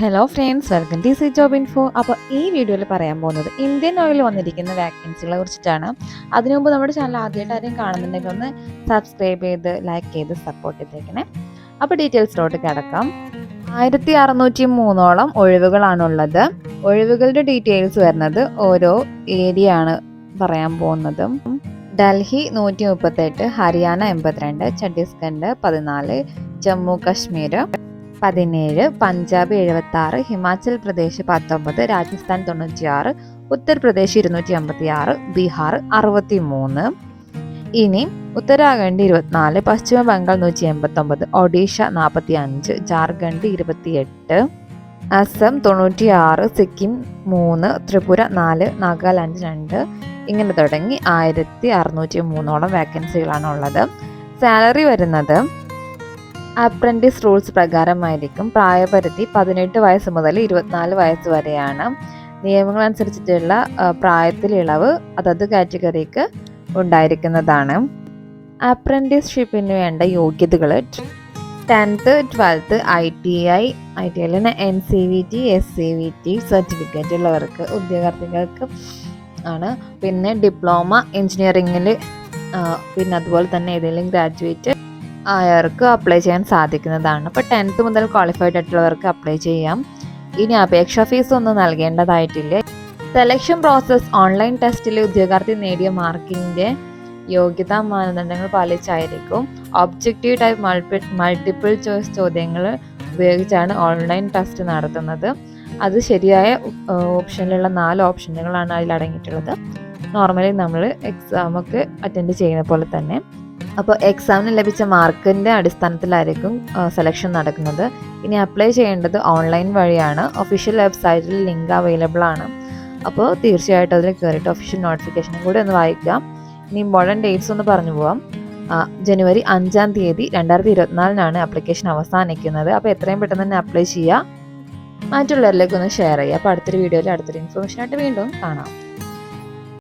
Hello friends, welcome to C job info. അപ്പോൾ ഈ വീഡിയോയിൽ പറയാൻ പോകുന്നത് ഇന്ത്യൻ ഓയിൽ വന്നിരിക്കുന്ന വാക്കൻസികളെ കുറിച്ചിട്ടാണ്. അതിനു മുമ്പ് നമ്മുടെ ചാനൽ ആദ്യമായിട്ട് ആരെയും കാണുന്നുണ്ടെങ്കിൽ ഒന്ന് സബ്സ്ക്രൈബ് ചെയ്ത് ലൈക്ക് ചെയ്ത് സപ്പോർട്ട് ചെയ്തേക്കണേ. അപ്പോൾ ഡീറ്റെയിൽസിലോട്ട് കിടക്കാം. 1603 ഒഴിവുകളാണുള്ളത്. ഒഴിവുകളുടെ ഡീറ്റെയിൽസ് വരുന്നത് ഓരോ ഏരിയ ആണ് പറയാൻ പോകുന്നത്. ഡൽഹി 138, ഹരിയാന 82, ഛത്തീസ്ഗഡ് 14, ജമ്മു കാശ്മീർ 17, പഞ്ചാബ് 76, ഹിമാചൽ പ്രദേശ് 19, രാജസ്ഥാൻ 96, ഉത്തർപ്രദേശ് 256, ബീഹാർ 63. ഇനി ഉത്തരാഖണ്ഡ് 24, പശ്ചിമ ബംഗാൾ 189, ഒഡീഷ 45, ജാർഖണ്ഡ് 28, അസം 96, സിക്കിം 3, ത്രിപുര 4, നാഗാലാൻഡ് 2. ഇങ്ങനെ തുടങ്ങി 1603 വാക്കൻസികളാണ് ഉള്ളത്. സാലറി വരുന്നത് അപ്രന്റീസ് റൂൾസ് പ്രകാരമായിരിക്കും. പ്രായപരിധി 18 വയസ്സ് മുതൽ 24 വയസ്സ് വരെയാണ്. നിയമങ്ങൾ അനുസരിച്ചിട്ടുള്ള പ്രായത്തിൽ ഇളവ് അതത് കാറ്റഗറിക്ക് ഉണ്ടായിരിക്കുന്നതാണ്. അപ്രന്റീസ്ഷിപ്പിന് വേണ്ട യോഗ്യതകൾ 10th 12th ITI NCVT SCVT certificate ഉള്ളവർക്ക് ഉദ്യോഗാർത്ഥികൾക്ക് ആണ്. പിന്നെ ഡിപ്ലോമ എഞ്ചിനീയറിംഗിൽ പിന്നെ അതുപോലെ തന്നെ ഏതെങ്കിലും ഗ്രാജുവേറ്റ് ആയവർക്ക് അപ്ലൈ ചെയ്യാൻ സാധിക്കുന്നതാണ്. അപ്പോൾ 10th മുതൽ ക്വാളിഫൈഡ് ആയിട്ടുള്ളവർക്ക് അപ്ലൈ ചെയ്യാം. ഇനി അപേക്ഷാ ഫീസ് ഒന്നും നൽകേണ്ടതായിട്ടില്ല. സെലക്ഷൻ പ്രോസസ് ഓൺലൈൻ ടെസ്റ്റിൽ ഉദ്യോഗാർത്ഥി നേടിയ മാർക്കിൻ്റെ യോഗ്യതാ മാനദണ്ഡങ്ങൾ പാലിച്ചായിരിക്കും. ഒബ്ജക്റ്റീവ് ടൈപ്പ് മൾട്ടിപ്പിൾ ചോയ്സ് ചോദ്യങ്ങൾ ഉപയോഗിച്ചാണ് ഓൺലൈൻ ടെസ്റ്റ് നടത്തുന്നത്. അത് ശരിയായ ഓപ്ഷനിലുള്ള 4 ഓപ്ഷനുകളാണ് അതിൽ അടങ്ങിയിട്ടുള്ളത്. നോർമലി നമ്മൾ എക്സാമൊക്കെ അറ്റൻഡ് ചെയ്യുന്ന പോലെ തന്നെ. അപ്പോൾ എക്സാമിന് ലഭിച്ച മാർക്കിൻ്റെ അടിസ്ഥാനത്തിലായിരിക്കും സെലക്ഷൻ നടക്കുന്നത്. ഇനി അപ്ലൈ ചെയ്യേണ്ടത് ഓൺലൈൻ വഴിയാണ്. ഒഫീഷ്യൽ വെബ്സൈറ്റിൽ ലിങ്ക് അവൈലബിൾ ആണ്. അപ്പോൾ തീർച്ചയായിട്ടും അതിൽ കയറിയിട്ട് ഒഫീഷ്യൽ നോട്ടിഫിക്കേഷനും കൂടി ഒന്ന് വായിക്കാം. ഇനി ഇമ്പോർട്ടൻറ്റ് ഡേറ്റ്സ് ഒന്ന് പറഞ്ഞു പോവാം. ജനുവരി 5 തീയതി 2024 ആപ്ലിക്കേഷൻ അവസാനിക്കുന്നത്. അപ്പോൾ എത്രയും പെട്ടെന്ന് തന്നെ അപ്ലൈ ചെയ്യുക, മറ്റുള്ളവരിലേക്ക് ഒന്ന് ഷെയർ ചെയ്യുക. അപ്പോൾ അടുത്തൊരു വീഡിയോയിൽ അടുത്തൊരു ഇൻഫർമേഷനായിട്ട് വീണ്ടും കാണാം.